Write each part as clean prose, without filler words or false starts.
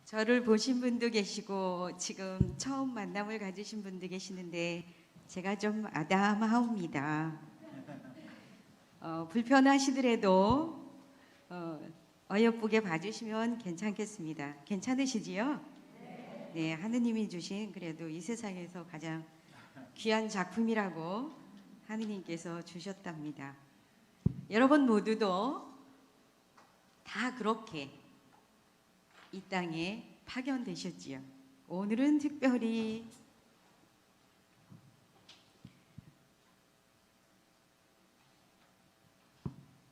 저를 보신 분도 계시고 지금 처음 만남을 가지신 분도 계시는데 제가 좀 아담하옵니다. 불편하시더라도 어여쁘게 봐주시면 괜찮겠습니다. 괜찮으시지요? 네, 하느님이 주신 그래도 이 세상에서 가장 귀한 작품이라고 하느님께서 주셨답니다. 여러분 모두도 다 그렇게 이 땅에 파견되셨지요. 오늘은 특별히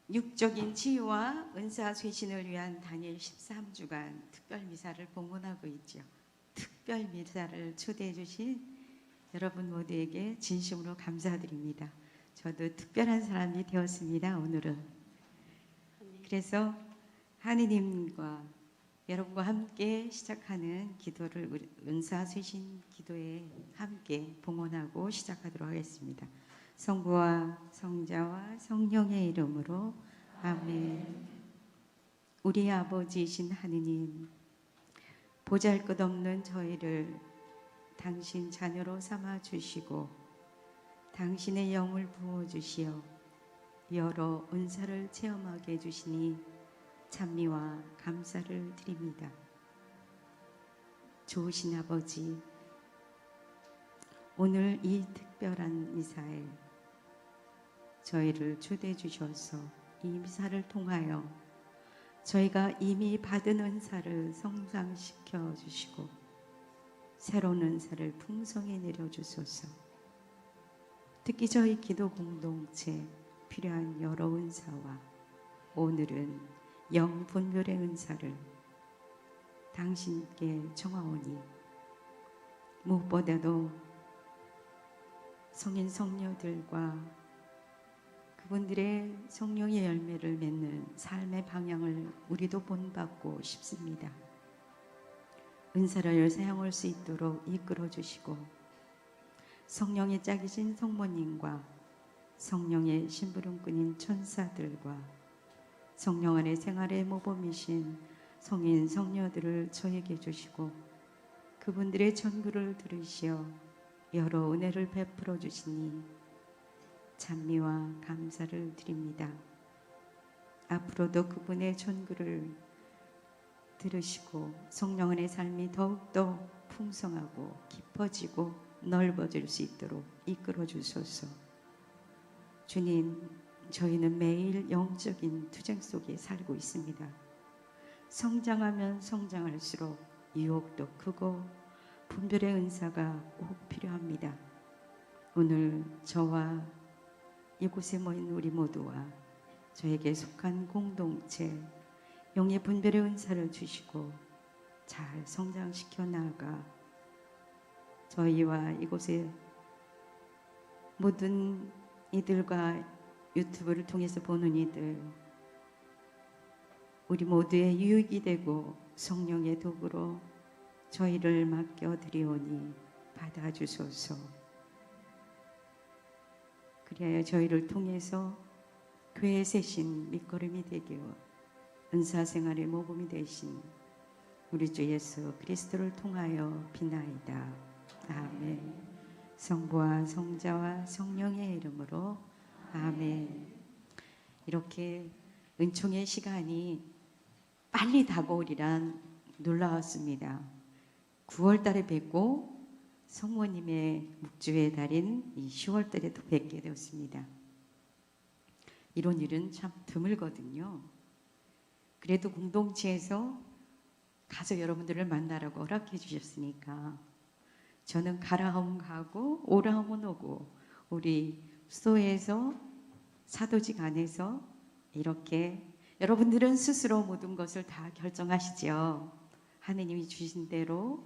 육적인 치유와 은사 쇄신을 위한 단일 13주간 특별 미사를 봉헌하고 있죠. 특별 미사를 초대해 주신 여러분 모두에게 진심으로 감사드립니다. 저도 특별한 사람이 되었습니다. 오늘은. 그래서 하느님과 여러분과 함께 시작하는 기도를 은사 쇄신 기도에 함께 봉헌하고 시작하도록 하겠습니다. 성부와 성자와 성령의 이름으로 아멘. 우리 아버지이신 하느님, 보잘것없는 저희를 당신 자녀로 삼아 주시고 당신의 영을 부어 주시어 여러 은사를 체험하게 해주시니 찬미와 감사를 드립니다. 좋으신 아버지, 오늘 이 특별한 미사에 저희를 초대해 주셔서 이 미사를 통하여 저희가 이미 받은 은사를 성장시켜 주시고 새로운 은사를 풍성히 내려주소서. 특히 저희 기도 공동체 필요한 여러 은사와 오늘은 영 분별의 은사를 당신께 청하오니 무엇보다도 성인 성녀들과 그분들의 성령의 열매를 맺는 삶의 방향을 우리도 본받고 싶습니다. 은사를 사용할 수 있도록 이끌어 주시고 성령의 짝이신 성모님과 성령의 심부름꾼인 천사들과 성령 안의 생활의 모범이신 성인 성녀들을 저에게 주시고 그분들의 전구를 들으시어 여러 은혜를 베풀어 주시니 찬미와 감사를 드립니다. 앞으로도 그분의 전구를 들으시고 성령 안의 삶이 더욱더 풍성하고 깊어지고 넓어질 수 있도록 이끌어 주소서. 주님, 저희는 매일 영적인 투쟁 속에 살고 있습니다. 성장하면 성장할수록 유혹도 크고 분별의 은사가 꼭 필요합니다. 오늘 저와 이곳에 모인 우리 모두와 저에게 속한 공동체 영의 분별의 은사를 주시고 잘 성장시켜 나아가 저희와 이곳에 모든 이들과 유튜브를 통해서 보는 이들 우리 모두의 유익이 되고 성령의 도구로 저희를 맡겨드리오니 받아주소서. 그래야 저희를 통해서 교회의 세신 밑거름이 되기와 은사생활의 모범이 되신 우리 주 예수 그리스도를 통하여 비나이다. 아멘. 성부와 성자와 성령의 이름으로 아멘. 이렇게 은총의 시간이 빨리 다가오리란 놀라웠습니다. 9월 달에 뵙고 성모님의 묵주의 달인 이 10월 달에 또 뵙게 되었습니다. 이런 일은 참 드물거든요. 그래도 공동체에서 가서 여러분들을 만나라고 허락해 주셨으니까 저는 가라 하면 가고 오라 하면 오고 우리 수도에서 사도직 안에서 이렇게 여러분들은 스스로 모든 것을 다 결정하시죠. 하느님이 주신 대로.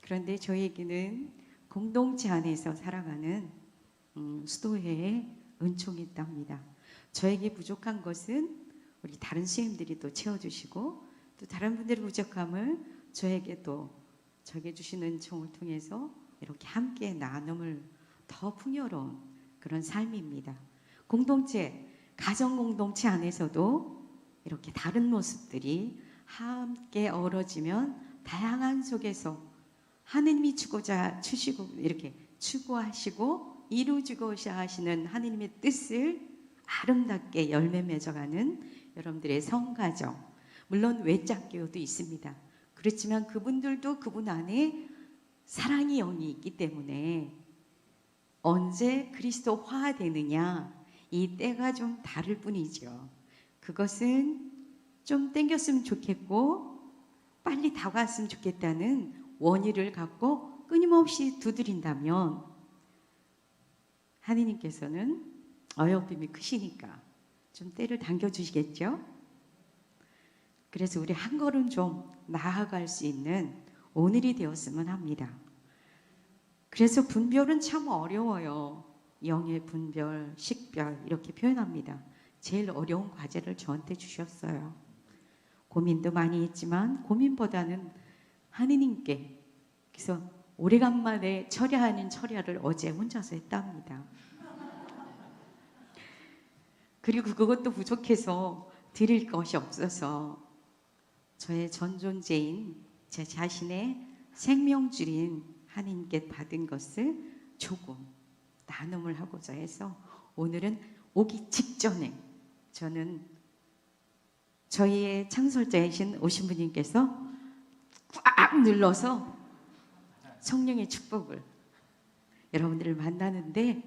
그런데 저희에게는 공동체 안에서 살아가는 수도회의 은총이 있답니다. 저에게 부족한 것은 우리 다른 선생님들이 또 채워주시고 또 다른 분들의 부족함을 저에게 또 저에게 주신 은총을 통해서 이렇게 함께 나눔을 더 풍요로운 그런 삶입니다. 공동체, 가정 공동체 안에서도 이렇게 다른 모습들이 함께 어우러지면 다양한 속에서 하느님이 주시고 이렇게 추구하시고 이루어주고자 하시는 하느님의 뜻을 아름답게 열매 맺어가는 여러분들의 성가정, 물론 외짝교도 있습니다. 그렇지만 그분들도 그분 안에 사랑의 영이 있기 때문에 언제 그리스도화되느냐, 이 때가 좀 다를 뿐이죠. 그것은 좀 땡겼으면 좋겠고 빨리 다가왔으면 좋겠다는 원의를 갖고 끊임없이 두드린다면 하느님께서는 어여쁨이 크시니까 좀 때를 당겨주시겠죠. 그래서 우리 한 걸음 좀 나아갈 수 있는 오늘이 되었으면 합니다. 그래서 분별은 참 어려워요. 영의 분별, 식별 이렇게 표현합니다. 제일 어려운 과제를 저한테 주셨어요. 고민도 많이 했지만 고민보다는 하느님께, 그래서 오래간만에 철야 아닌 철야를 어제 혼자서 했답니다. 그리고 그것도 부족해서 드릴 것이 없어서 저의 전 존재인 제 자신의 생명줄인 하느님께 받은 것을 조금 나눔을 하고자 해서 오늘은 오기 직전에 저는 저희의 창설자이신 오신 분님께서 꽉 눌러서 성령의 축복을 여러분들을 만나는데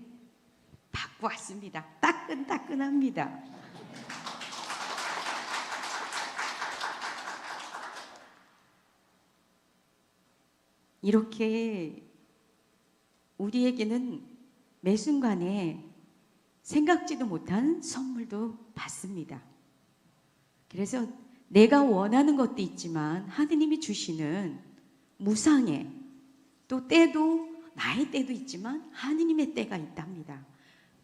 받고 왔습니다. 따끈따끈합니다. 이렇게 우리에게는 매 순간에 생각지도 못한 선물도 받습니다. 그래서 내가 원하는 것도 있지만 하느님이 주시는 무상의 또 때도 나의 때도 있지만 하느님의 때가 있답니다.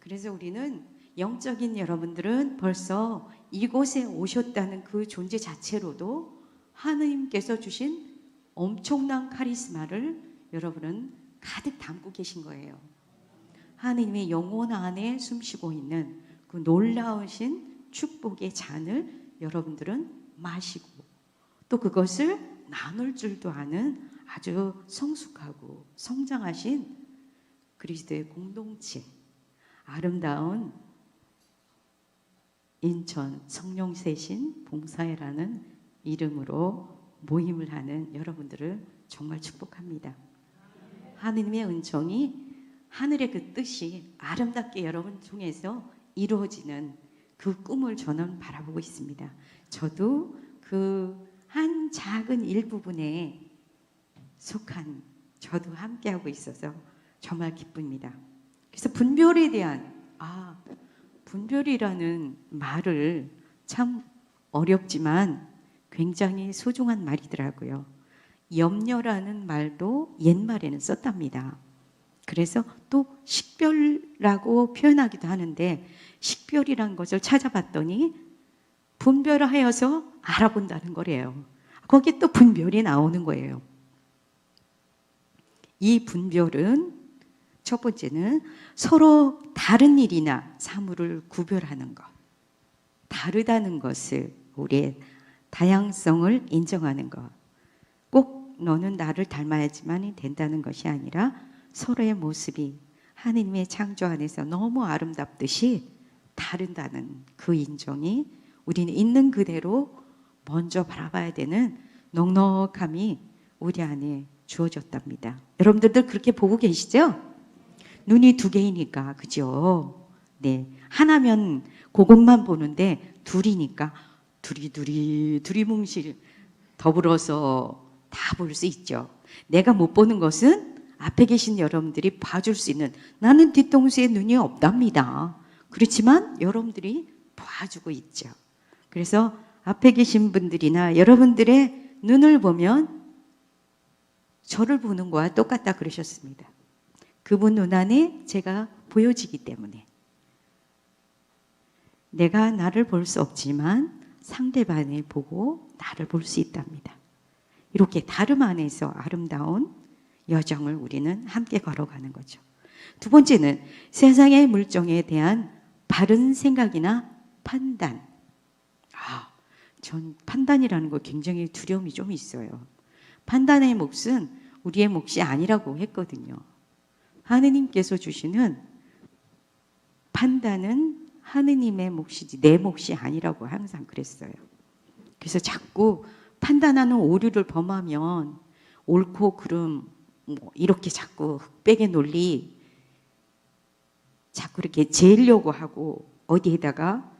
그래서 우리는 영적인 여러분들은 벌써 이곳에 오셨다는 그 존재 자체로도 하느님께서 주신 엄청난 카리스마를 여러분은 가득 담고 계신 거예요. 하느님의 영혼 안에 숨쉬고 있는 그 놀라우신 축복의 잔을 여러분들은 마시고 또 그것을 나눌 줄도 아는 아주 성숙하고 성장하신 그리스도의 공동체, 아름다운 인천 성령세신 봉사회라는 이름으로 모임을 하는 여러분들을 정말 축복합니다. 하느님의 은총이 하늘의 그 뜻이 아름답게 여러분 통해서 이루어지는 그 꿈을 저는 바라보고 있습니다. 저도 그 한 작은 일부분에 속한 저도 함께하고 있어서 정말 기쁩니다. 그래서 분별에 대한 분별이라는 말을 참 어렵지만 굉장히 소중한 말이더라고요. 염려라는 말도 옛말에는 썼답니다. 그래서 또 식별이라고 표현하기도 하는데 식별이란 것을 찾아봤더니 분별하여서 알아본다는 거래요. 거기에 또 분별이 나오는 거예요. 이 분별은 첫 번째는 서로 다른 일이나 사물을 구별하는 것, 다르다는 것을 우리의 다양성을 인정하는 것, 꼭 너는 나를 닮아야지만 된다는 것이 아니라 서로의 모습이 하느님의 창조 안에서 너무 아름답듯이 다른다는 그 인정이 우리는 있는 그대로 먼저 바라봐야 되는 넉넉함이 우리 안에 주어졌답니다. 여러분들도 그렇게 보고 계시죠? 눈이 두 개이니까, 그죠? 네, 하나면 그것만 보는데 둘이니까 두리뭉실 더불어서 다 볼 수 있죠. 내가 못 보는 것은 앞에 계신 여러분들이 봐줄 수 있는, 나는 뒤통수에 눈이 없답니다. 그렇지만 여러분들이 봐주고 있죠. 그래서 앞에 계신 분들이나 여러분들의 눈을 보면 저를 보는 거와 똑같다 그러셨습니다. 그분 눈 안에 제가 보여지기 때문에 내가 나를 볼 수 없지만 상대방을 보고 나를 볼 수 있답니다. 이렇게 다름 안에서 아름다운 여정을 우리는 함께 걸어가는 거죠. 두 번째는 세상의 물정에 대한 바른 생각이나 판단. 전 판단이라는 거 굉장히 두려움이 좀 있어요. 판단의 몫은 우리의 몫이 아니라고 했거든요. 하느님께서 주시는 판단은 하느님의 몫이지 내 몫이 아니라고 항상 그랬어요. 그래서 자꾸 판단하는 오류를 범하면 옳고 그름 뭐 이렇게 자꾸 흑백의 논리 자꾸 이렇게 재려고 하고 어디에다가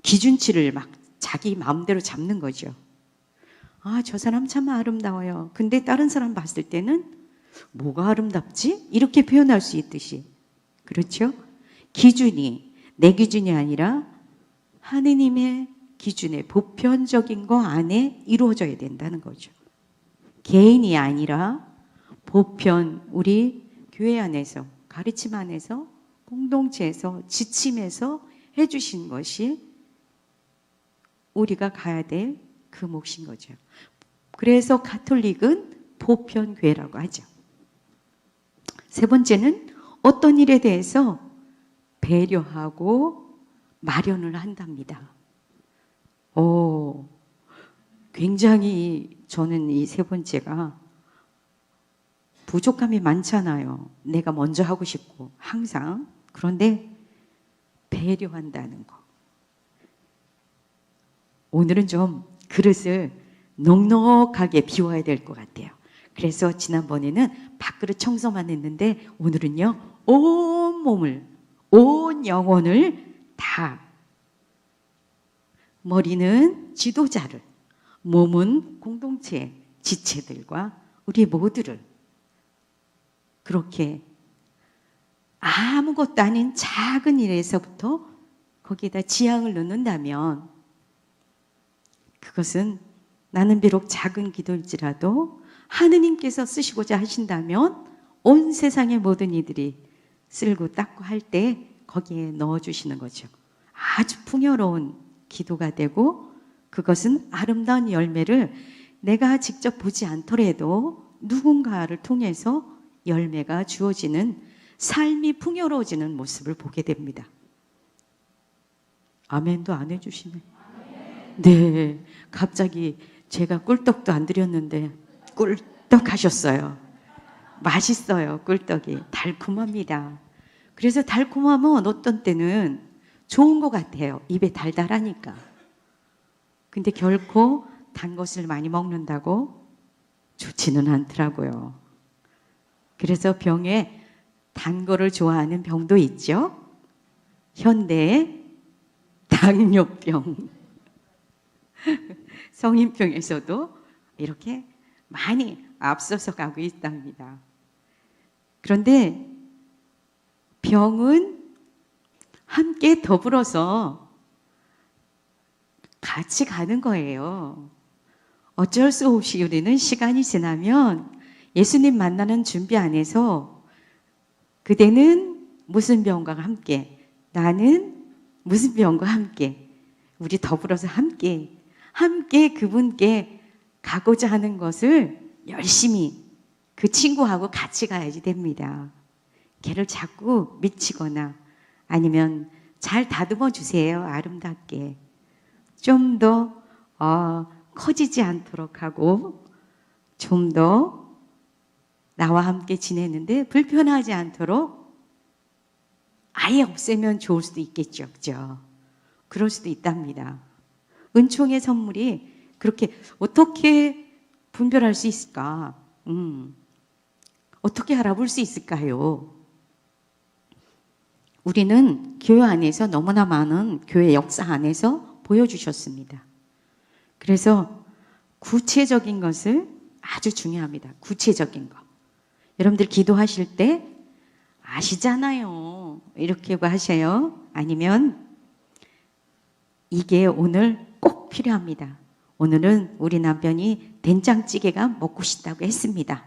기준치를 막 자기 마음대로 잡는 거죠. 아, 저 사람 참 아름다워요. 근데 다른 사람 봤을 때는 뭐가 아름답지? 이렇게 표현할 수 있듯이. 그렇죠? 기준이 내 기준이 아니라 하느님의 기준에 보편적인 거 안에 이루어져야 된다는 거죠. 개인이 아니라 보편, 우리 교회 안에서, 가르침 안에서, 공동체에서, 지침에서 해주신 것이 우리가 가야 될 그 몫인 거죠. 그래서 가톨릭은 보편교회라고 하죠. 세 번째는 어떤 일에 대해서 배려하고 마련을 한답니다. 굉장히 저는 이 세 번째가 부족함이 많잖아요. 내가 먼저 하고 싶고 항상. 그런데 배려한다는 거. 오늘은 좀 그릇을 넉넉하게 비워야 될 것 같아요. 그래서 지난번에는 밥그릇 청소만 했는데 오늘은요, 온 몸을, 온 영혼을 다, 머리는 지도자를, 몸은 공동체, 지체들과 우리 모두를 그렇게 아무것도 아닌 작은 일에서부터 거기에다 지향을 넣는다면 그것은 나는 비록 작은 기도일지라도 하느님께서 쓰시고자 하신다면 온 세상의 모든 이들이 쓸고 닦고 할 때 거기에 넣어주시는 거죠. 아주 풍요로운 기도가 되고 그것은 아름다운 열매를 내가 직접 보지 않더라도 누군가를 통해서 열매가 주어지는 삶이 풍요로워지는 모습을 보게 됩니다. 아멘도 안 해주시네. 네, 갑자기 제가 꿀떡도 안 드렸는데 꿀떡 하셨어요. 맛있어요, 꿀떡이. 달콤합니다. 그래서 달콤하면 어떤 때는 좋은 것 같아요. 입에 달달하니까. 근데 결코 단 것을 많이 먹는다고 좋지는 않더라고요. 그래서 병에 단 거를 좋아하는 병도 있죠. 현대의 당뇨병. 성인병에서도 이렇게 많이 앞서서 가고 있답니다. 그런데 병은 함께 더불어서 같이 가는 거예요. 어쩔 수 없이 우리는 시간이 지나면 예수님 만나는 준비 안에서 그대는 무슨 병과 함께, 나는 무슨 병과 함께, 우리 더불어서 함께 그분께 가고자 하는 것을 열심히 그 친구하고 같이 가야지 됩니다. 걔를 자꾸 미치거나 아니면 잘 다듬어 주세요. 아름답게. 좀 더 커지지 않도록 하고 좀 더 나와 함께 지내는데 불편하지 않도록 아예 없애면 좋을 수도 있겠죠. 그죠? 그럴 수도 있답니다. 은총의 선물이 그렇게 어떻게 분별할 수 있을까? 어떻게 알아볼 수 있을까요? 우리는 교회 안에서 너무나 많은 교회 역사 안에서 보여주셨습니다. 그래서 구체적인 것을 아주 중요합니다. 구체적인 거. 여러분들 기도하실 때 아시잖아요. 이렇게 하세요. 아니면 이게 오늘 꼭 필요합니다. 오늘은 우리 남편이 된장찌개가 먹고 싶다고 했습니다.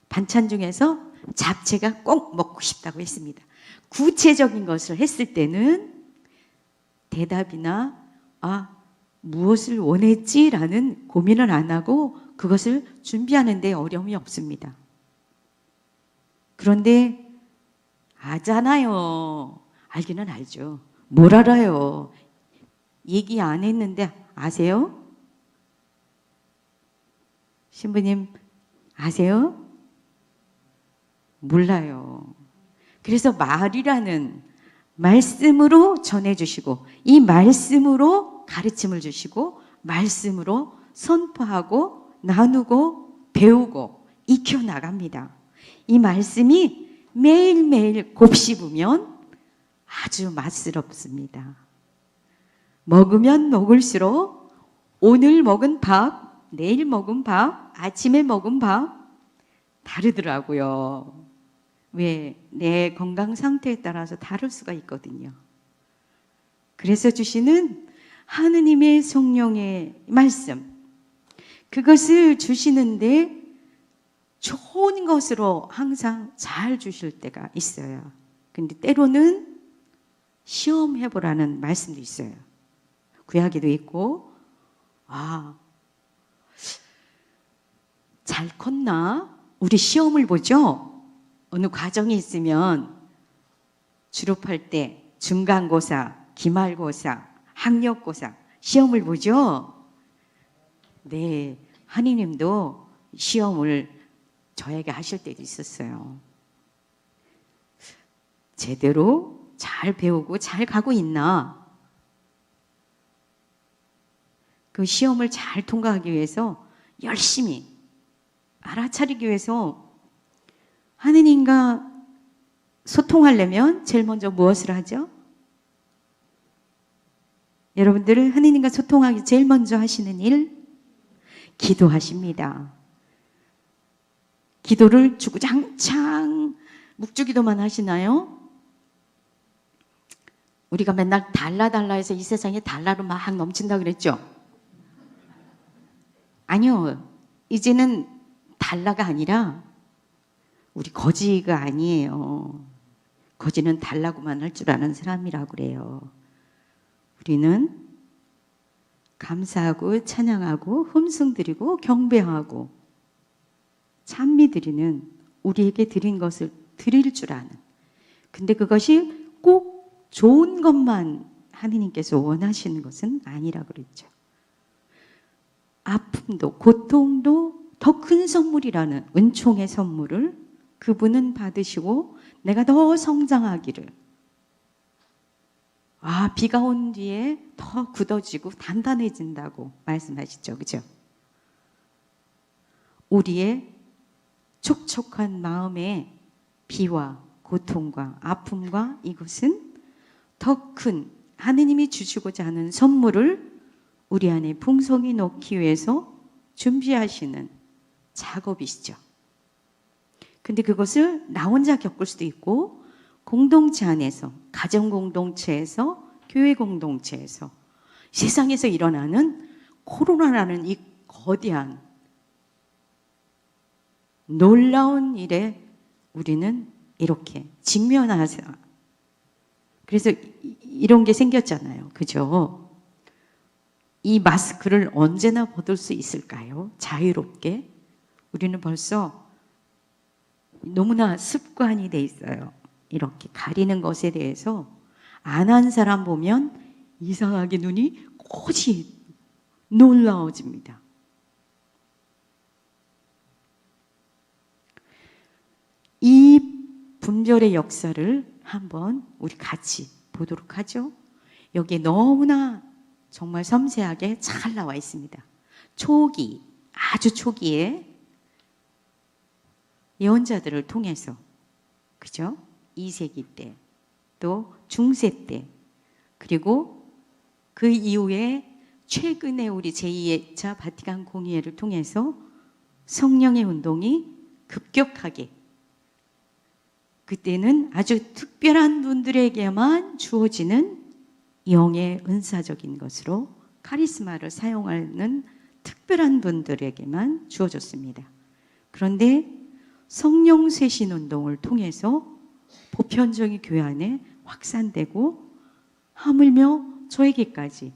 반찬 중에서 잡채가 꼭 먹고 싶다고 했습니다. 구체적인 것을 했을 때는 대답이나 무엇을 원했지라는 고민을 안 하고 그것을 준비하는 데 어려움이 없습니다. 그런데 아잖아요. 알기는 알죠. 뭘 알아요. 얘기 안 했는데 아세요? 신부님 아세요? 몰라요. 그래서 말이라는 말씀으로 전해주시고 이 말씀으로 가르침을 주시고 말씀으로 선포하고 나누고 배우고 익혀나갑니다. 이 말씀이 매일매일 곱씹으면 아주 맛스럽습니다. 먹으면 먹을수록 오늘 먹은 밥, 내일 먹은 밥, 아침에 먹은 밥 다르더라고요. 왜? 내 건강 상태에 따라서 다를 수가 있거든요. 그래서 주시는 하느님의 성령의 말씀, 그것을 주시는데 좋은 것으로 항상 잘 주실 때가 있어요. 근데 때로는 시험해보라는 말씀도 있어요. 구약에도 있고, 잘 컸나? 우리 시험을 보죠? 어느 과정이 있으면 졸업할 때 중간고사, 기말고사, 학력고사 시험을 보죠? 네, 하느님도 시험을 저에게 하실 때도 있었어요. 제대로 잘 배우고 잘 가고 있나? 그 시험을 잘 통과하기 위해서 열심히 알아차리기 위해서 하느님과 소통하려면 제일 먼저 무엇을 하죠? 여러분들은 하느님과 소통하기 제일 먼저 하시는 일? 기도하십니다. 기도를 주구장창 묵주기도만 하시나요? 우리가 맨날 달라 해서 이 세상에 달라로 막 넘친다 그랬죠? 아니요. 이제는 달라가 아니라 우리 거지가 아니에요. 거지는 달라고만 할 줄 아는 사람이라고 그래요. 우리는 감사하고 찬양하고 흠숭드리고 경배하고 찬미드리는 우리에게 드린 것을 드릴 줄 아는, 근데 그것이 꼭 좋은 것만 하느님께서 원하시는 것은 아니라 그랬죠. 아픔도 고통도 더 큰 선물이라는 은총의 선물을 그분은 받으시고 내가 더 성장하기를, 비가 온 뒤에 더 굳어지고 단단해진다고 말씀하시죠. 그죠? 우리의 촉촉한 마음의 비와 고통과 아픔과 이것은 더 큰 하느님이 주시고자 하는 선물을 우리 안에 풍성히 넣기 위해서 준비하시는 작업이시죠. 근데 그것을 나 혼자 겪을 수도 있고 공동체 안에서, 가정 공동체에서, 교회 공동체에서, 세상에서 일어나는 코로나라는 이 거대한 놀라운 일에 우리는 이렇게 직면하서, 그래서 이런 게 생겼잖아요. 그죠? 이 마스크를 언제나 벗을 수 있을까요? 자유롭게. 우리는 벌써 너무나 습관이 돼 있어요. 이렇게 가리는 것에 대해서 안 한 사람 보면 이상하게 눈이 꽃이 놀라워집니다. 이 분별의 역사를 한번 우리 같이 보도록 하죠. 여기에 너무나 정말 섬세하게 잘 나와 있습니다. 초기, 아주 초기에 예언자들을 통해서, 그죠? 2세기 때, 또 중세 때, 그리고 그 이후에 최근에 우리 제2차 바티칸 공의회를 통해서 성령의 운동이 급격하게, 그때는 아주 특별한 분들에게만 주어지는 영의 은사적인 것으로 카리스마를 사용하는 특별한 분들에게만 주어졌습니다. 그런데 성령 쇄신 운동을 통해서 보편적인 교회 안에 확산되고 하물며 저에게까지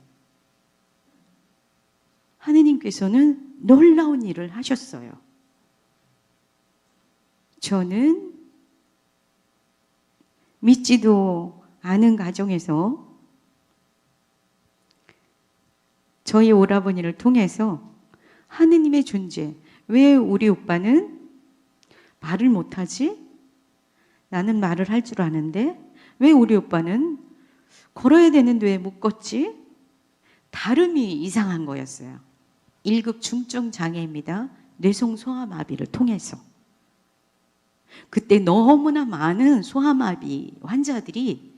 하느님께서는 놀라운 일을 하셨어요. 저는 믿지도 않은 가정에서 저희 오라버니를 통해서 하느님의 존재, 왜 우리 오빠는 말을 못하지? 나는 말을 할 줄 아는데 왜 우리 오빠는 걸어야 되는데 왜 못 걷지? 다름이 이상한 거였어요. 1급 중증 장애입니다. 뇌성 소아마비를 통해서. 그때 너무나 많은 소아마비 환자들이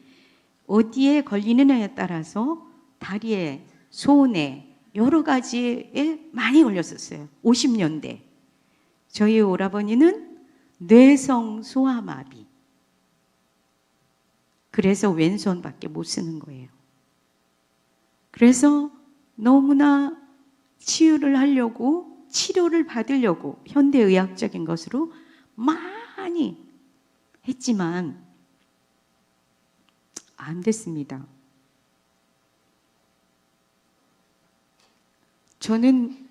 어디에 걸리느냐에 따라서 다리에, 손에 여러 가지에 많이 걸렸었어요. 50년대. 저희 오라버니는 뇌성 소아마비. 그래서 왼손밖에 못 쓰는 거예요. 그래서 너무나 치유를 하려고, 치료를 받으려고 현대의학적인 것으로 많이 했지만 안 됐습니다. 저는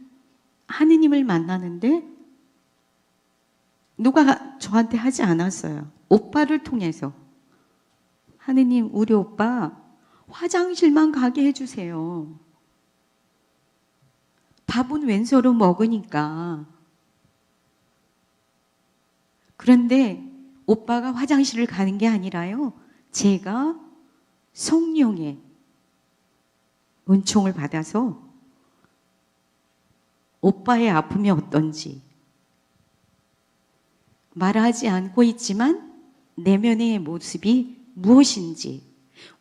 하느님을 만나는데 누가 저한테 하지 않았어요. 오빠를 통해서. 하느님, 우리 오빠 화장실만 가게 해주세요. 밥은 왼손으로 먹으니까. 그런데 오빠가 화장실을 가는 게 아니라요. 제가 성령의 은총을 받아서 오빠의 아픔이 어떤지 말하지 않고 있지만 내면의 모습이 무엇인지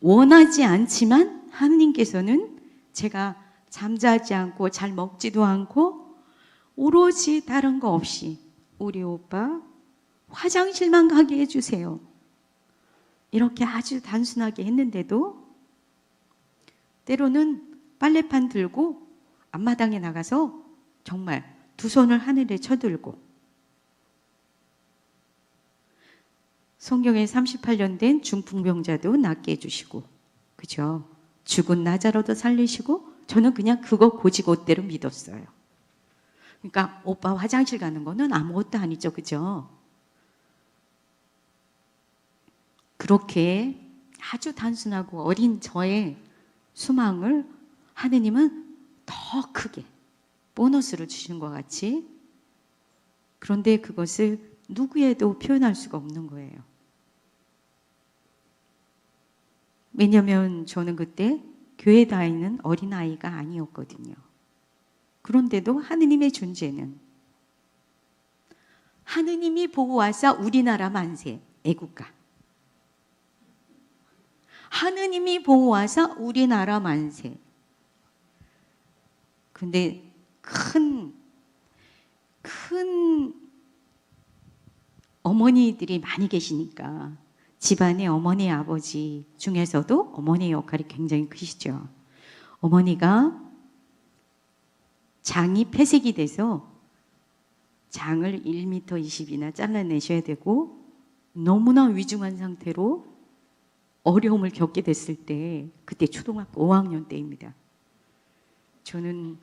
원하지 않지만 하느님께서는 제가 잠자지 않고 잘 먹지도 않고 오로지 다른 거 없이 우리 오빠 화장실만 가게 해주세요. 이렇게 아주 단순하게 했는데도 때로는 빨래판 들고 앞마당에 나가서 정말 두 손을 하늘에 쳐들고 성경에 38년 된 중풍병자도 낫게 해주시고, 그죠? 죽은 나자로도 살리시고, 저는 그냥 그거 고지고대로 믿었어요. 그러니까 오빠 화장실 가는 거는 아무것도 아니죠, 그죠? 그렇게 아주 단순하고 어린 저의 수망을 하느님은 더 크게 보너스를 주시는 것 같이, 그런데 그것을 누구에도 표현할 수가 없는 거예요. 왜냐하면 저는 그때 교회 다니는 어린아이가 아니었거든요. 그런데도 하느님의 존재는 하느님이 보고 와서 우리나라 만세, 애국가. 하느님이 보고 와서 우리나라 만세. 근데 큰 어머니들이 많이 계시니까 집안의 어머니, 아버지 중에서도 어머니의 역할이 굉장히 크시죠. 어머니가 장이 폐색이 돼서 장을 1m 20이나 잘라내셔야 되고 너무나 위중한 상태로 어려움을 겪게 됐을 때, 그때 초등학교 5학년 때입니다. 저는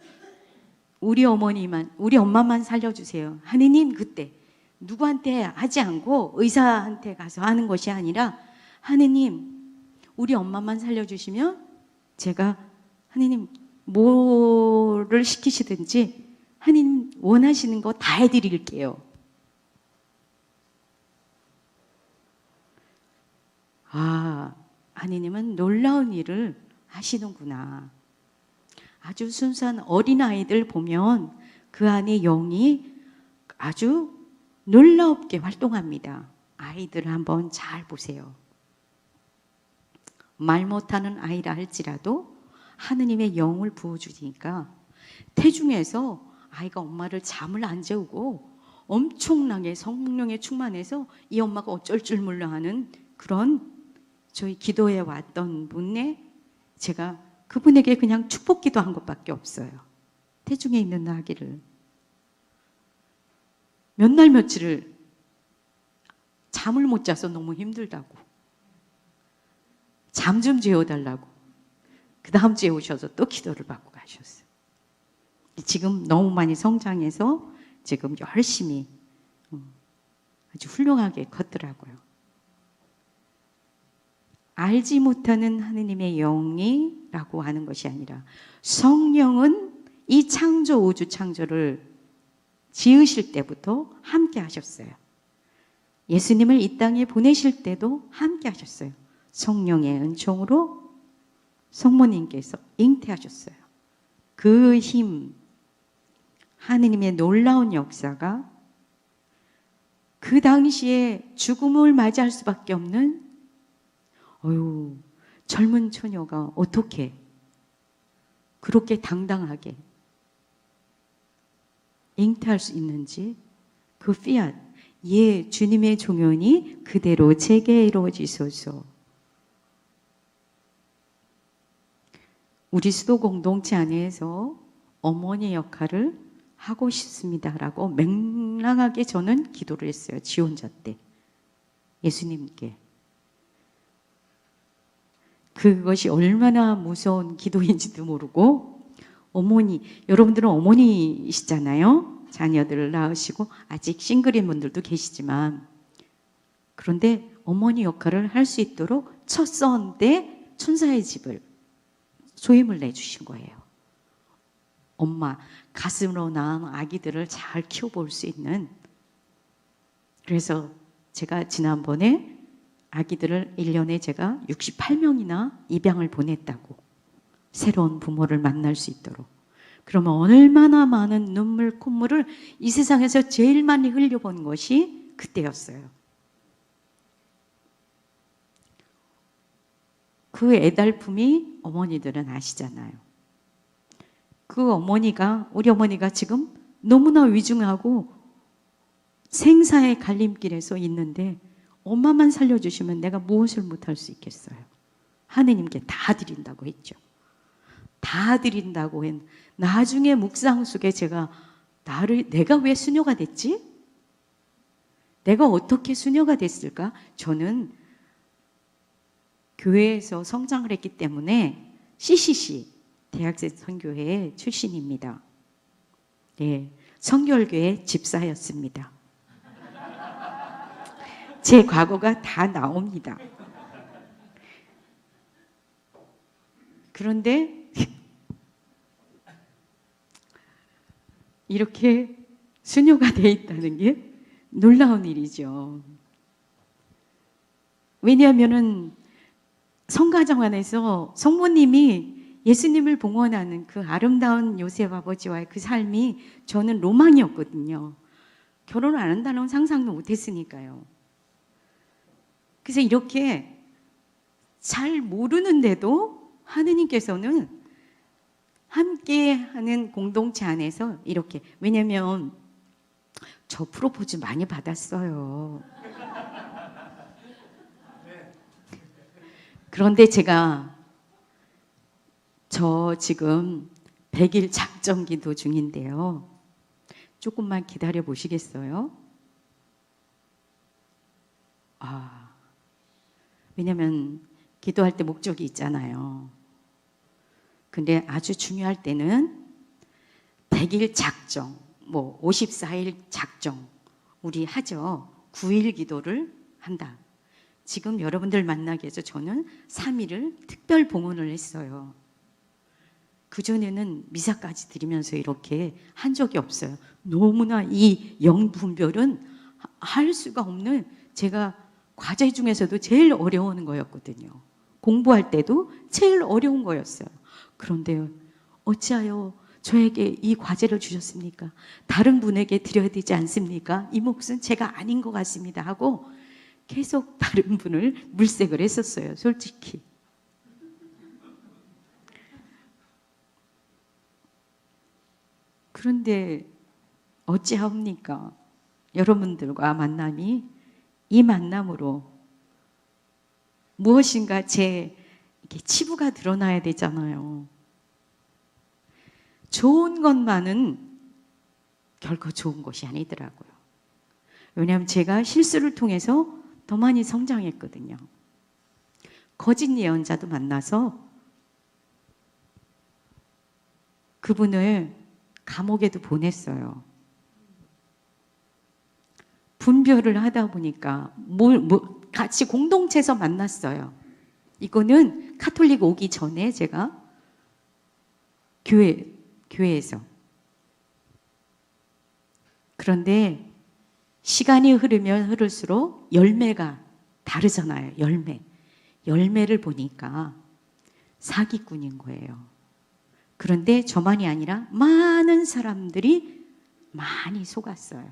우리 엄마만 살려주세요. 하느님, 그때 누구한테 하지 않고 의사한테 가서 하는 것이 아니라 하느님, 우리 엄마만 살려주시면 제가 하느님 뭐를 시키시든지 하느님 원하시는 거 다 해드릴게요. 아, 하느님은 놀라운 일을 하시는구나. 아주 순수한 어린아이들 보면 그 안에 영이 아주 놀랍게 활동합니다. 아이들을 한번 잘 보세요. 말 못하는 아이라 할지라도 하느님의 영을 부어주니까 태중에서 아이가 엄마를 잠을 안 재우고 엄청나게 성령에 충만해서 이 엄마가 어쩔 줄 몰라 하는 그런 저희 기도해 왔던 분에 제가 그분에게 그냥 축복 기도한 것밖에 없어요. 태중에 있는 아기를. 몇 날 며칠을 잠을 못 자서 너무 힘들다고. 잠 좀 재워달라고. 그 다음 주에 오셔서 또 기도를 받고 가셨어요. 지금 너무 많이 성장해서 지금 열심히 아주 훌륭하게 컸더라고요. 알지 못하는 하느님의 영이라고 하는 것이 아니라 성령은 이 창조, 우주 창조를 지으실 때부터 함께 하셨어요. 예수님을 이 땅에 보내실 때도 함께 하셨어요. 성령의 은총으로 성모님께서 잉태하셨어요. 그 힘, 하느님의 놀라운 역사가 그 당시에 죽음을 맞이할 수밖에 없는 젊은 처녀가 어떻게 그렇게 당당하게 잉태할 수 있는지, 그 피앗, 예, 주님의 종연이 그대로 제게 이루어지소서. 우리 수도 공동체 안에서 어머니 역할을 하고 싶습니다라고 맹랑하게 저는 기도를 했어요. 지원자 때 예수님께. 그것이 얼마나 무서운 기도인지도 모르고, 어머니, 여러분들은 어머니이시잖아요. 자녀들을 낳으시고 아직 싱글인 분들도 계시지만, 그런데 어머니 역할을 할 수 있도록 첫 선 때 천사의 집을 소임을 내주신 거예요. 엄마, 가슴으로 낳은 아기들을 잘 키워볼 수 있는. 그래서 제가 지난번에 아기들을 1년에 제가 68명이나 입양을 보냈다고. 새로운 부모를 만날 수 있도록. 그러면 얼마나 많은 눈물, 콧물을 이 세상에서 제일 많이 흘려본 것이 그때였어요. 그 애달픔이 어머니들은 아시잖아요. 그 어머니가, 우리 어머니가 지금 너무나 위중하고 생사의 갈림길에서 있는데, 엄마만 살려주시면 내가 무엇을 못할 수 있겠어요. 하느님께 다 드린다고 했죠. 다 드린다고 했. 나중에 묵상 속에 제가 내가 왜 수녀가 됐지? 내가 어떻게 수녀가 됐을까? 저는 교회에서 성장을 했기 때문에 CCC 대학생 선교회 출신입니다. 네, 성결교회 집사였습니다. 제 과거가 다 나옵니다. 그런데 이렇게 수녀가 되어 있다는 게 놀라운 일이죠. 왜냐하면은 성가정 안에서 성모님이 예수님을 봉헌하는 그 아름다운 요셉 아버지와의 그 삶이 저는 로망이었거든요. 결혼을 안 한다는 상상도 못했으니까요. 그래서 이렇게 잘 모르는데도 하느님께서는 함께하는 공동체 안에서 이렇게, 왜냐면 저 프로포즈 많이 받았어요. 그런데 제가 저 지금 100일 작정 기도 중인데요. 조금만 기다려 보시겠어요? 왜냐면 기도할 때 목적이 있잖아요. 근데 아주 중요할 때는 100일 작정, 54일 작정, 우리 하죠. 9일 기도를 한다. 지금 여러분들 만나기 위해서 저는 3일을 특별 봉헌을 했어요. 그전에는 미사까지 드리면서 이렇게 한 적이 없어요. 너무나 이 영분별은 할 수가 없는, 제가 과제 중에서도 제일 어려운 거였거든요. 공부할 때도 제일 어려운 거였어요. 그런데 어찌하여 저에게 이 과제를 주셨습니까? 다른 분에게 드려야 되지 않습니까? 이 몫은 제가 아닌 것 같습니다 하고 계속 다른 분을 물색을 했었어요. 솔직히. 그런데 어찌하옵니까? 여러분들과 만남이, 이 만남으로 무엇인가 제 이렇게 치부가 드러나야 되잖아요. 좋은 것만은 결코 좋은 것이 아니더라고요. 왜냐하면 제가 실수를 통해서 더 많이 성장했거든요. 거짓 예언자도 만나서 그분을 감옥에도 보냈어요. 분별을 하다 보니까 같이 공동체에서 만났어요. 이거는 카톨릭 오기 전에 제가 교회에서. 그런데 시간이 흐르면 흐를수록 열매가 다르잖아요. 열매를 보니까 사기꾼인 거예요. 그런데 저만이 아니라 많은 사람들이 많이 속았어요.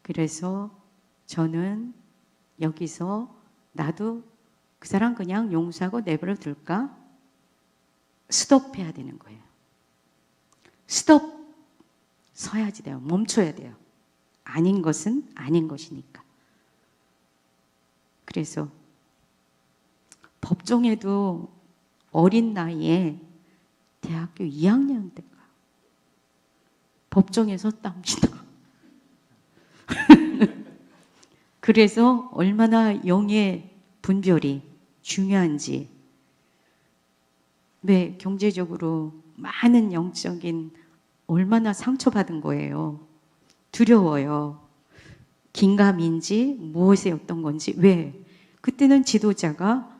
그래서 저는 여기서 나도 그 사람 그냥 용서하고 내버려 둘까? 스톱해야 되는 거예요. 스톱! 서야지 돼요. 멈춰야 돼요. 아닌 것은 아닌 것이니까. 그래서 법정에도 어린 나이에 대학교 2학년 때가 법정에 섰답니다. 그래서 얼마나 영의 분별이 중요한지, 왜 경제적으로 많은 영적인 얼마나 상처받은 거예요. 두려워요. 긴가민지 무엇에 어떤 건지. 왜? 그때는 지도자가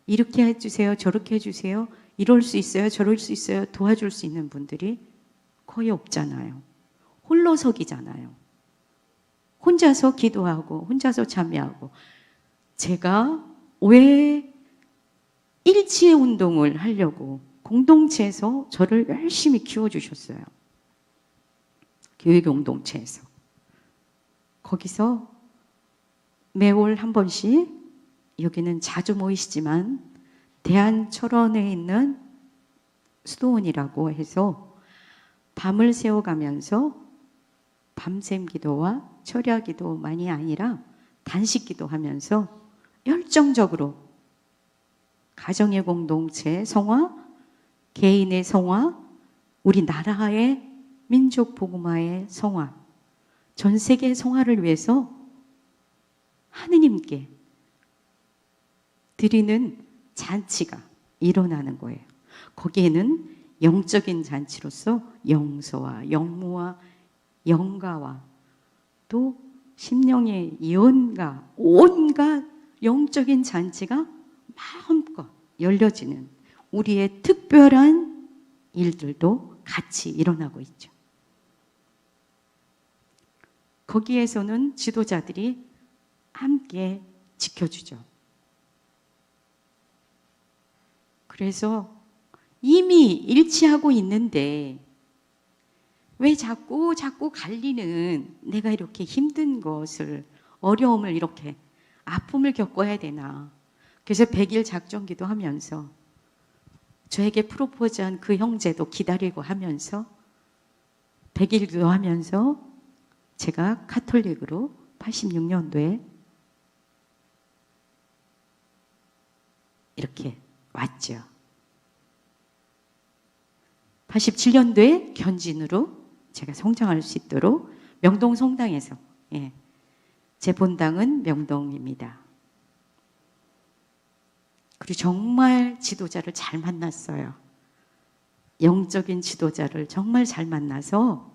이렇게 해주세요, 저렇게 해주세요, 이럴 수 있어요, 저럴 수 있어요, 도와줄 수 있는 분들이 거의 없잖아요. 홀로서기잖아요. 혼자서 기도하고 혼자서 참여하고. 제가 왜 일치의 운동을 하려고 공동체에서 저를 열심히 키워주셨어요. 교회 공동체에서. 거기서 매월 한 번씩, 여기는 자주 모이시지만 대한철원에 있는 수도원이라고 해서 밤을 새워가면서 밤샘 기도와 철야 기도만이 아니라 단식 기도하면서 열정적으로 가정의 공동체 성화, 개인의 성화, 우리 나라의 민족 복음화의 성화, 전 세계 성화를 위해서 하느님께 드리는 잔치가 일어나는 거예요. 거기에는 영적인 잔치로서 영서와 영무와 영가와 또 심령의 예언과 온갖 영적인 잔치가 마음껏 열려지는 우리의 특별한 일들도 같이 일어나고 있죠. 거기에서는 지도자들이 함께 지켜주죠. 그래서 이미 일치하고 있는데 왜 자꾸 갈리는, 내가 이렇게 힘든 것을, 어려움을, 이렇게 아픔을 겪어야 되나. 그래서 100일 작정기도 하면서 저에게 프로포즈한 그 형제도 기다리고 하면서 100일도 하면서 제가 카톨릭으로 86년도에 이렇게 왔죠. 87년도에 견진으로 제가 성장할 수 있도록 명동 성당에서, 제 본당은 명동입니다. 그리고 정말 지도자를 잘 만났어요. 영적인 지도자를 정말 잘 만나서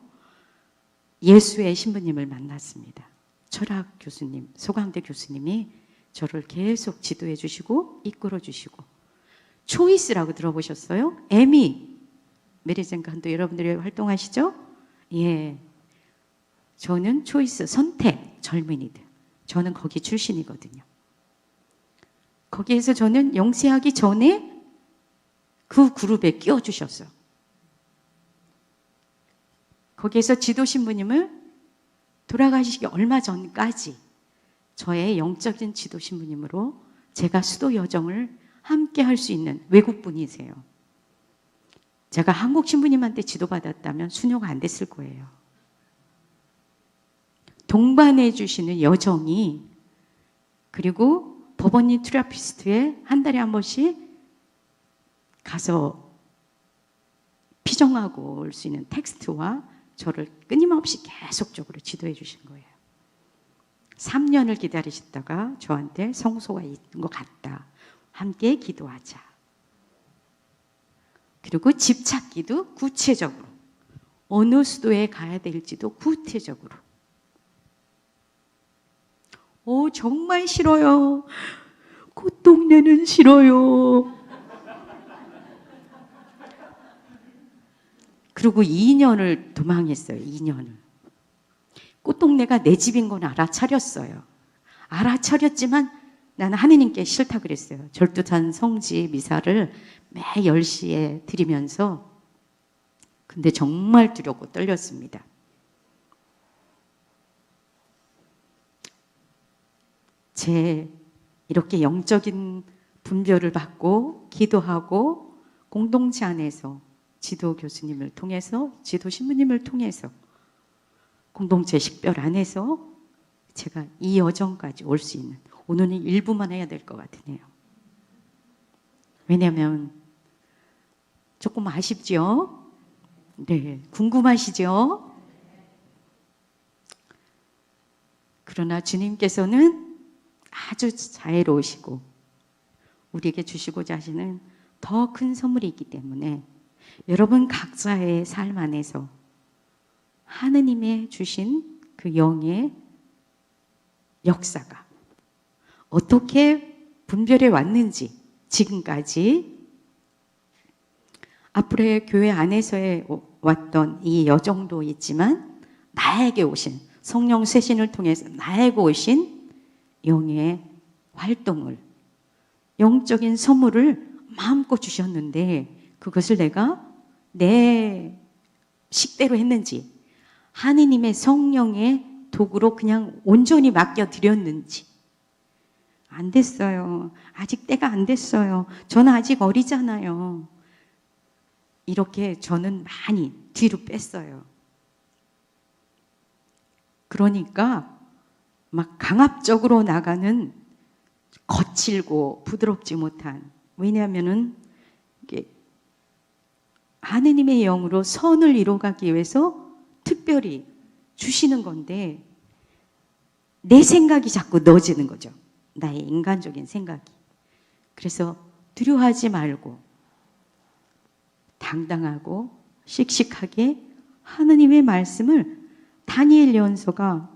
예수의 신부님을 만났습니다. 철학 교수님, 소강대 교수님이 저를 계속 지도해 주시고 이끌어 주시고. 초이스라고 들어보셨어요? 에미 메리젠 간도 여러분들이 활동하시죠? 예, 저는 초이스, 선택 젊은이들, 저는 거기 출신이거든요. 거기에서 저는 영세하기 전에 그 그룹에 끼워주셨어요. 거기에서 지도신부님을 돌아가시기 얼마 전까지 저의 영적인 지도신부님으로 제가 수도 여정을 함께 할 수 있는 외국분이세요. 제가 한국 신부님한테 지도받았다면 순교가 안 됐을 거예요. 동반해 주시는 여정이, 그리고 법원님 트라피스트에 한 달에 한 번씩 가서 피정하고 올 수 있는 텍스트와 저를 끊임없이 계속적으로 지도해 주신 거예요. 3년을 기다리셨다가 저한테 성소가 있는 것 같다. 함께 기도하자. 그리고 집 찾기도 구체적으로, 어느 수도에 가야 될지도 구체적으로. 정말 싫어요. 꽃동네는 싫어요. 그리고 2년을 도망했어요. 2년을. 꽃동네가 내 집인 건 알아차렸어요. 알아차렸지만 나는 하느님께 싫다 그랬어요. 절두산 성지 미사를 매 10시에 드리면서 근데 정말 두렵고 떨렸습니다. 제 이렇게 영적인 분별을 받고 기도하고 공동체 안에서 지도 교수님을 통해서 지도 신부님을 통해서 공동체 식별 안에서 제가 이 여정까지 올 수 있는 오늘은 일부만 해야 될 것 같으네요. 왜냐하면 조금 아쉽죠? 네, 궁금하시죠? 그러나 주님께서는 아주 자애로우시고 우리에게 주시고자 하시는 더 큰 선물이 있기 때문에 여러분 각자의 삶 안에서 하느님의 주신 그 영의 역사가 어떻게 분별해 왔는지 지금까지 앞으로의 교회 안에서의 왔던 이 여정도 있지만 나에게 오신 성령 쇄신을 통해서 나에게 오신 영의 활동을 영적인 선물을 마음껏 주셨는데 그것을 내가 내 식대로 했는지 하느님의 성령의 도구로 그냥 온전히 맡겨드렸는지 안 됐어요. 아직 때가 안 됐어요. 저는 아직 어리잖아요. 이렇게 저는 많이 뒤로 뺐어요. 그러니까 막 강압적으로 나가는 거칠고 부드럽지 못한 왜냐하면은 이게 하느님의 영으로 선을 이루어가기 위해서 특별히 주시는 건데 내 생각이 자꾸 넣어지는 거죠. 나의 인간적인 생각이. 그래서 두려워하지 말고 당당하고 씩씩하게 하느님의 말씀을 다니엘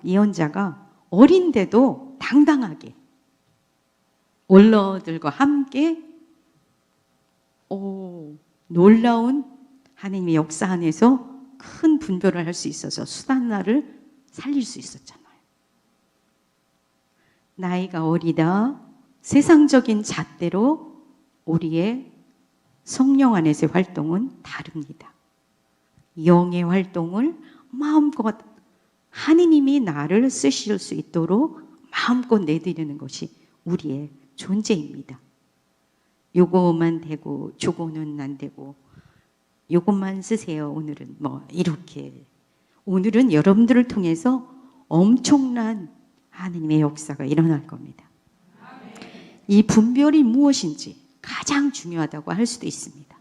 예언자가 어린데도 당당하게 원로들과 함께 놀라운 하느님의 역사 안에서 큰 분별을 할 수 있어서 수단나를 살릴 수 있었잖아요. 나이가 어리다 세상적인 잣대로 우리의 성령 안에서의 활동은 다릅니다. 영의 활동을 마음껏 하느님이 나를 쓰실 수 있도록 마음껏 내드리는 것이 우리의 존재입니다. 요거만 되고 저거는 안 되고 요것만 쓰세요. 오늘은 뭐 이렇게 오늘은 여러분들을 통해서 엄청난 하느님의 역사가 일어날 겁니다. 이 분별이 무엇인지 가장 중요하다고 할 수도 있습니다.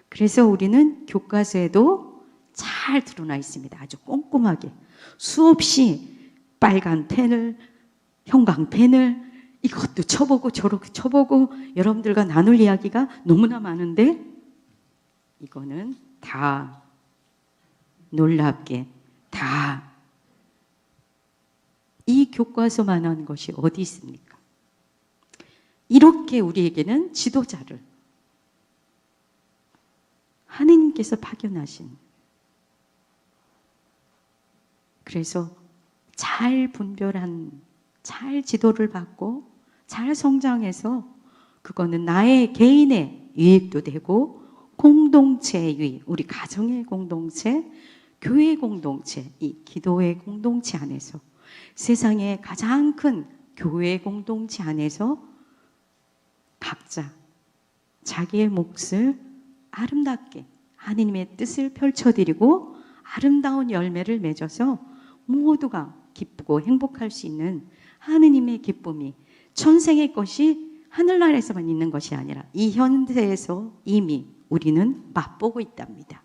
그래서 우리는 교과서에도 잘 드러나 있습니다. 아주 꼼꼼하게 수없이 빨간 펜을 형광펜을 이것도 쳐보고 저렇게 쳐보고 여러분들과 나눌 이야기가 너무나 많은데 이거는 다 놀랍게 다 이 교과서만한 것이 어디 있습니까? 이렇게 우리에게는 지도자를 하느님께서 파견하신 그래서 잘 분별한 잘 지도를 받고 잘 성장해서 그거는 나의 개인의 유익도 되고 공동체의 유익, 우리 가정의 공동체, 교회 공동체, 이 기도의 공동체 안에서 세상의 가장 큰 교회 공동체 안에서 각자 자기의 몫을 아름답게 하느님의 뜻을 펼쳐드리고 아름다운 열매를 맺어서 모두가 기쁘고 행복할 수 있는 하느님의 기쁨이 천생의 것이 하늘나라에서만 있는 것이 아니라 이 현세에서 이미 우리는 맛보고 있답니다.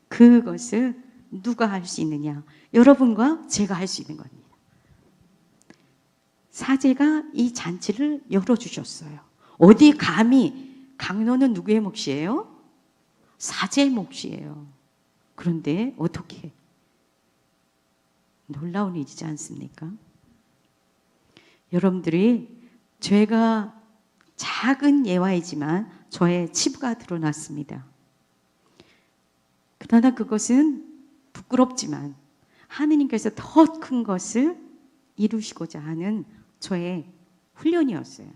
그것을 누가 할 수 있느냐? 여러분과 제가 할 수 있는 겁니다. 사제가 이 잔치를 열어주셨어요. 어디 감히 강론은 누구의 몫이에요? 사제의 몫이에요. 그런데 어떻게? 놀라운 일이지 않습니까? 여러분들이 죄가 작은 예화이지만 저의 치부가 드러났습니다. 그러나 그것은 부끄럽지만 하느님께서 더 큰 것을 이루시고자 하는 저의 훈련이었어요.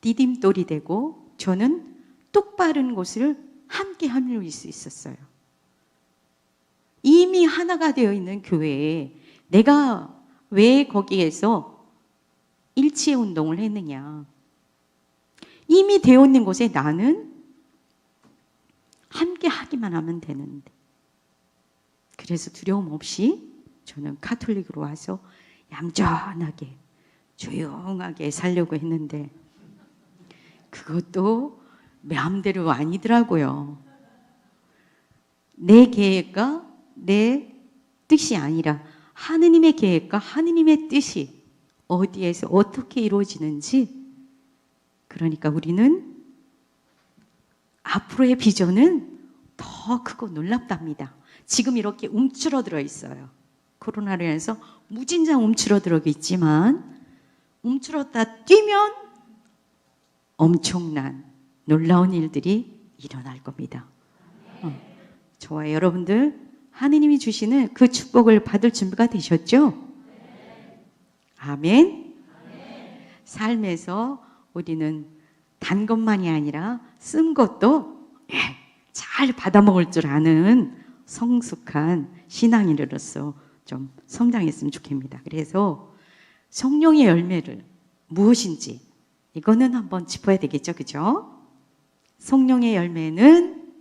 디딤돌이 되고 저는 똑바른 곳을 함께 하밀 수 있었어요. 이미 하나가 되어 있는 교회에 내가 왜 거기에서 일치의 운동을 했느냐. 이미 되어 있는 곳에 나는 함께 하기만 하면 되는데. 그래서 두려움 없이 저는 카톨릭으로 와서 얌전하게 조용하게 살려고 했는데 그것도 마음대로 아니더라고요. 내 계획과 내 뜻이 아니라 하느님의 계획과 하느님의 뜻이 어디에서 어떻게 이루어지는지, 그러니까 우리는 앞으로의 비전은 더 크고 놀랍답니다. 지금 이렇게 움츠러들어 있어요. 코로나로 인해서 무진장 움츠러들어 있지만 움츠러다 뛰면 엄청난 놀라운 일들이 일어날 겁니다. 저와 여러분들 하느님이 주시는 그 축복을 받을 준비가 되셨죠? 아멘. 삶에서 우리는 단 것만이 아니라 쓴 것도 잘 받아먹을 줄 아는 성숙한 신앙인으로서 좀 성장했으면 좋겠습니다. 그래서 성령의 열매를 무엇인지 이거는 한번 짚어야 되겠죠, 그죠? 성령의 열매는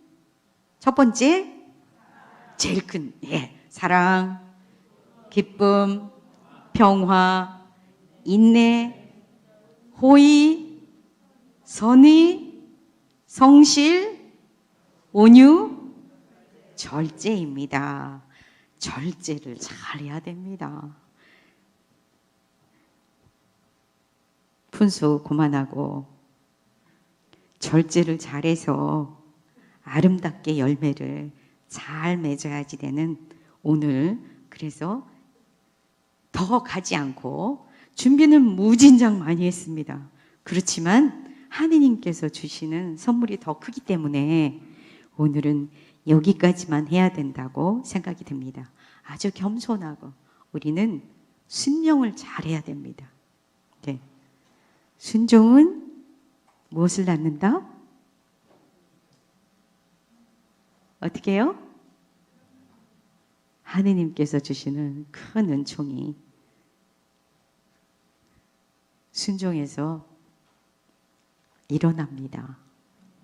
첫 번째, 제일 큰 사랑, 기쁨, 평화, 인내, 호의, 선의, 성실, 온유, 절제입니다. 절제를 잘해야 됩니다. 분수 고만하고 절제를 잘해서 아름답게 열매를 잘 맺어야지 되는 오늘, 그래서 더 가지 않고 준비는 무진장 많이 했습니다. 그렇지만 하느님께서 주시는 선물이 더 크기 때문에 오늘은 여기까지만 해야 된다고 생각이 듭니다. 아주 겸손하고 우리는 순종을 잘해야 됩니다. 네. 순종은 무엇을 낳는다? 어떻게 해요? 하느님께서 주시는 큰 은총이 순종에서 일어납니다.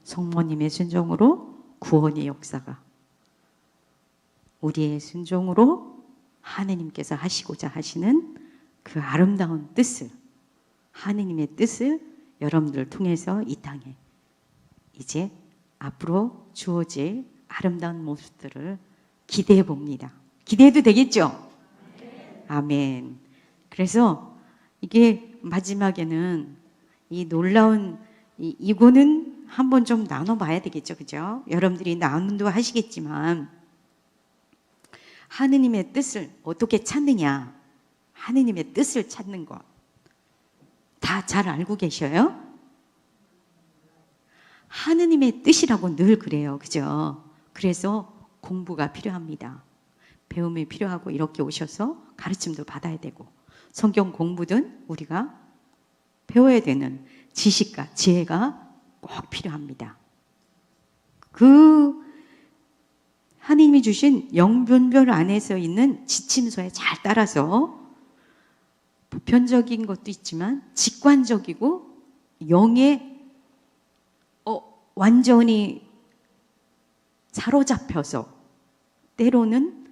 성모님의 순종으로 구원의 역사가, 우리의 순종으로 하느님께서 하시고자 하시는 그 아름다운 뜻을, 하느님의 뜻을 여러분들을 통해서 이 땅에 이제 앞으로 주어질 아름다운 모습들을 기대해 봅니다. 기대해도 되겠죠? 아멘. 그래서 이게 마지막에는 이 놀라운 이거는 한번 좀 나눠봐야 되겠죠, 그죠? 여러분들이 나눔도 하시겠지만 하느님의 뜻을 어떻게 찾느냐, 하느님의 뜻을 찾는 것 다 잘 알고 계셔요? 하느님의 뜻이라고 늘 그래요, 그죠? 그래서 공부가 필요합니다. 배움이 필요하고 이렇게 오셔서 가르침도 받아야 되고 성경 공부든 우리가 배워야 되는 지식과 지혜가 꼭 필요합니다. 그 하느님이 주신 영분별 안에서 있는 지침서에 잘 따라서 보편적인 것도 있지만 직관적이고 영에 완전히 사로잡혀서 때로는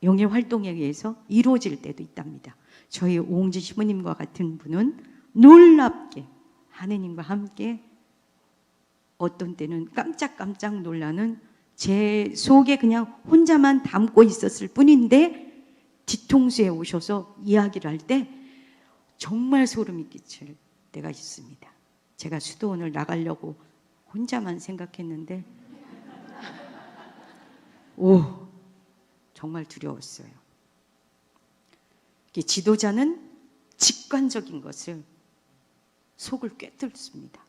영의 활동에 의해서 이루어질 때도 있답니다. 저희 오홍지 시부님과 같은 분은 놀랍게 하느님과 함께 어떤 때는 깜짝깜짝 놀라는, 제 속에 그냥 혼자만 담고 있었을 뿐인데 뒤통수에 오셔서 이야기를 할 때 정말 소름이 끼칠 때가 있습니다. 제가 수도원을 나가려고 혼자만 생각했는데 정말 두려웠어요. 지도자는 직관적인 것을 속을 꿰뚫습니다.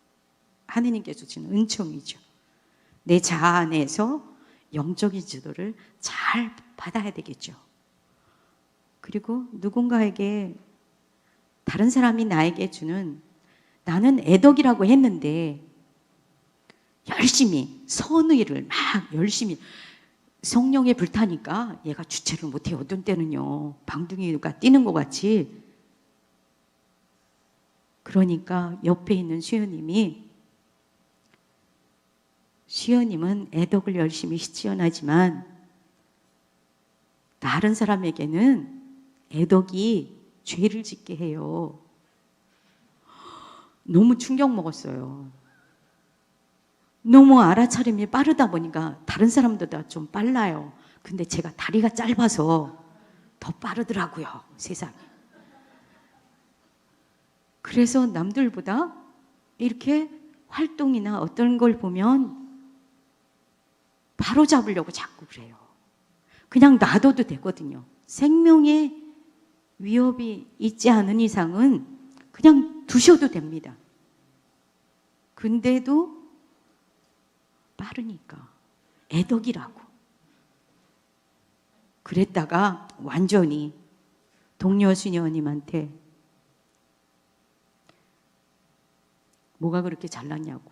하느님께서 주시는 은총이죠. 내 자아 안에서 영적인 지도를 잘 받아야 되겠죠. 그리고 누군가에게 다른 사람이 나에게 주는 나는 애덕이라고 했는데 열심히 선의를 막 열심히 성령에 불타니까 얘가 주체를 못해요. 어떤 때는요. 방둥이가 뛰는 것 같이. 그러니까 옆에 있는 수녀님은 애덕을 열심히 시연하지만 다른 사람에게는 애덕이 죄를 짓게 해요. 너무 충격 먹었어요. 너무 알아차림이 빠르다 보니까 다른 사람들보다 좀 빨라요. 근데 제가 다리가 짧아서 더 빠르더라고요, 세상에. 그래서 남들보다 이렇게 활동이나 어떤 걸 보면 바로 잡으려고 자꾸 그래요. 그냥 놔둬도 되거든요. 생명에 위협이 있지 않은 이상은 그냥 두셔도 됩니다. 근데도 빠르니까 애덕이라고. 그랬다가 완전히 동료 수녀님한테 뭐가 그렇게 잘났냐고.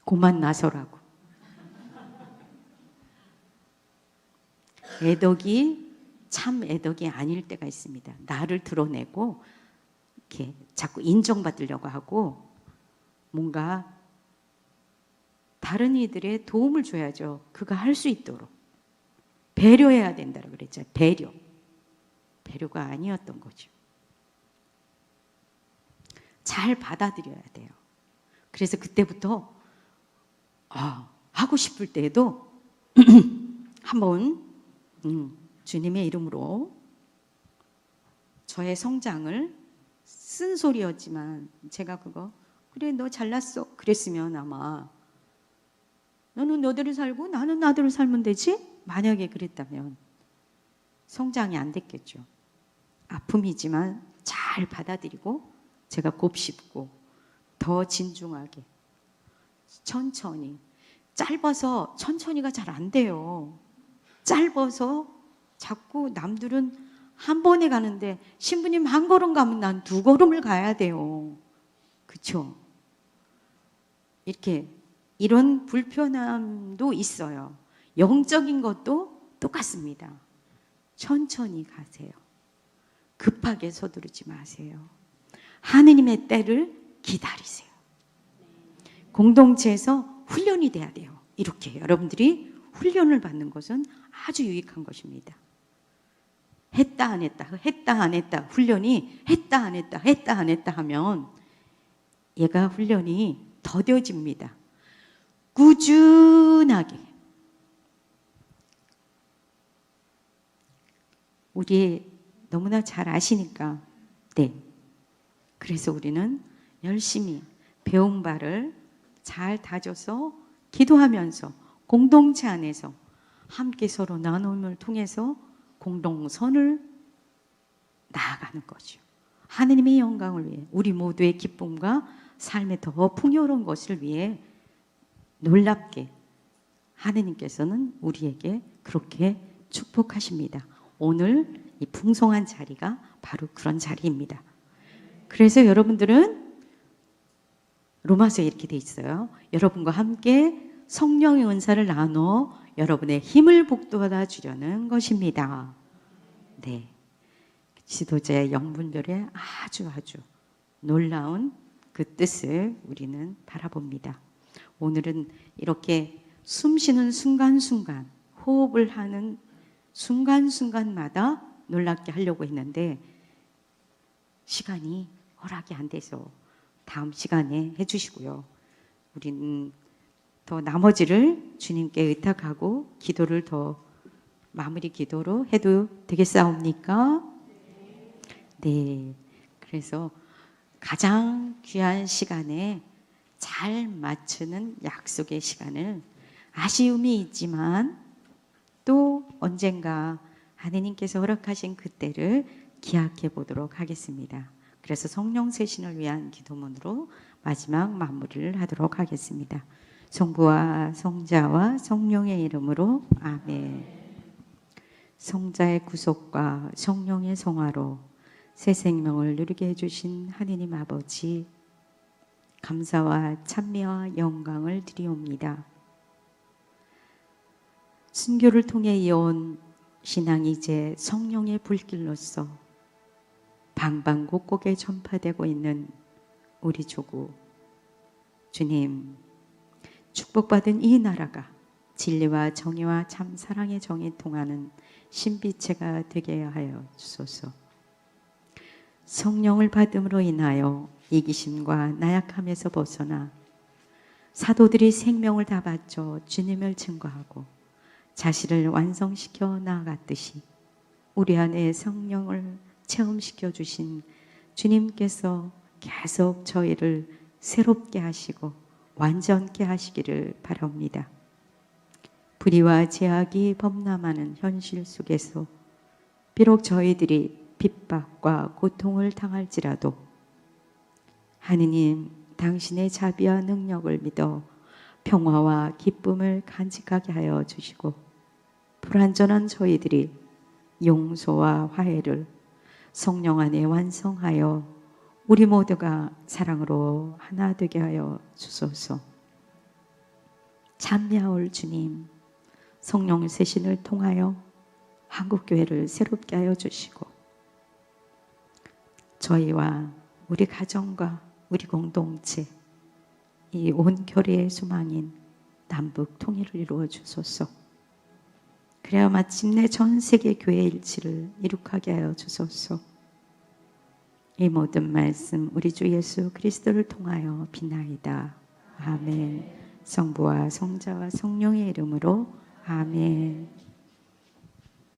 그만 나서라고. 애덕이 참 애덕이 아닐 때가 있습니다. 나를 드러내고 이렇게 자꾸 인정받으려고 하고 뭔가 다른 이들의 도움을 줘야죠. 그가 할 수 있도록. 배려해야 된다고 그랬죠. 배려가 아니었던 거죠. 잘 받아들여야 돼요. 그래서 그때부터 하고 싶을 때에도 한번 주님의 이름으로 저의 성장을 쓴소리였지만 제가 그거 그래 너 잘났어 그랬으면 아마 너는 너대로 살고 나는 나대로 살면 되지? 만약에 그랬다면 성장이 안 됐겠죠. 아픔이지만 잘 받아들이고 제가 곱씹고 더 진중하게 천천히. 짧아서 천천히가 잘 안 돼요. 짧아서 자꾸 남들은 한 번에 가는데 신부님 한 걸음 가면 난 두 걸음을 가야 돼요. 그렇죠? 이렇게 이런 불편함도 있어요. 영적인 것도 똑같습니다. 천천히 가세요. 급하게 서두르지 마세요. 하느님의 때를 기다리세요. 공동체에서 훈련이 돼야 돼요. 이렇게 여러분들이 훈련을 받는 것은 아주 유익한 것입니다. 했다 안 했다 훈련이 했다 안 했다 하면 얘가 훈련이 더뎌집니다. 꾸준하게. 우리 너무나 잘 아시니까 네. 그래서 우리는 열심히 배운 바를 잘 다져서 기도하면서 공동체 안에서 함께 서로 나눔을 통해서 공동선을 나아가는 거죠. 하느님의 영광을 위해 우리 모두의 기쁨과 삶의 더 풍요로운 것을 위해 놀랍게 하느님께서는 우리에게 그렇게 축복하십니다. 오늘 이 풍성한 자리가 바로 그런 자리입니다. 그래서 여러분들은 로마서에 이렇게 돼 있어요. 여러분과 함께 성령의 은사를 나눠 여러분의 힘을 북돋아 주려는 것입니다. 네, 지도자의 영분별의 아주 놀라운 그 뜻을 우리는 바라봅니다. 오늘은 이렇게 숨쉬는 순간순간, 호흡을 하는 순간순간마다 놀랍게 하려고 했는데 시간이 허락이 안 돼서 다음 시간에 해주시고요. 우리는 더 나머지를 주님께 의탁하고 기도를 더 마무리 기도로 해도 되겠사옵니까? 네. 그래서 가장 귀한 시간에 잘 맞추는 약속의 시간을 아쉬움이 있지만 또 언젠가 하느님께서 허락하신 그때를 기약해 보도록 하겠습니다. 그래서 성령 세신을 위한 기도문으로 마지막 마무리를 하도록 하겠습니다. 성부와 성자와 성령의 이름으로 아멘. 성자의 구속과 성령의 성화로 새 생명을 누리게 해주신 하느님 아버지, 감사와 찬미와 영광을 드리옵니다. 순교를 통해 이어온 신앙이 이제 성령의 불길로서 방방곡곡에 전파되고 있는 우리 조국, 주님, 축복받은 이 나라가 진리와 정의와 참 사랑의 정이 통하는 신비체가 되게 하여 주소서. 성령을 받음으로 인하여 이기심과 나약함에서 벗어나 사도들이 생명을 다 바쳐 주님을 증거하고 자신을 완성시켜 나아갔듯이 우리 안에 성령을 체험시켜 주신 주님께서 계속 저희를 새롭게 하시고 완전케 하시기를 바랍니다. 불의와 제약이 범람하는 현실 속에서 비록 저희들이 핍박과 고통을 당할지라도 하느님, 당신의 자비와 능력을 믿어 평화와 기쁨을 간직하게 하여 주시고 불완전한 저희들이 용서와 화해를 성령 안에 완성하여 우리 모두가 사랑으로 하나 되게 하여 주소서. 찬미하올 주님, 성령 세신을 통하여 한국교회를 새롭게 하여 주시고 저희와 우리 가정과 우리 공동체, 이 온 교회의 소망인 남북 통일을 이루어 주소서. 그래야 마침내 전 세계 교회 일치를 이룩하게 하여 주소서. 이 모든 말씀 우리 주 예수 그리스도를 통하여 비나이다. 아멘. 성부와 성자와 성령의 이름으로 아멘.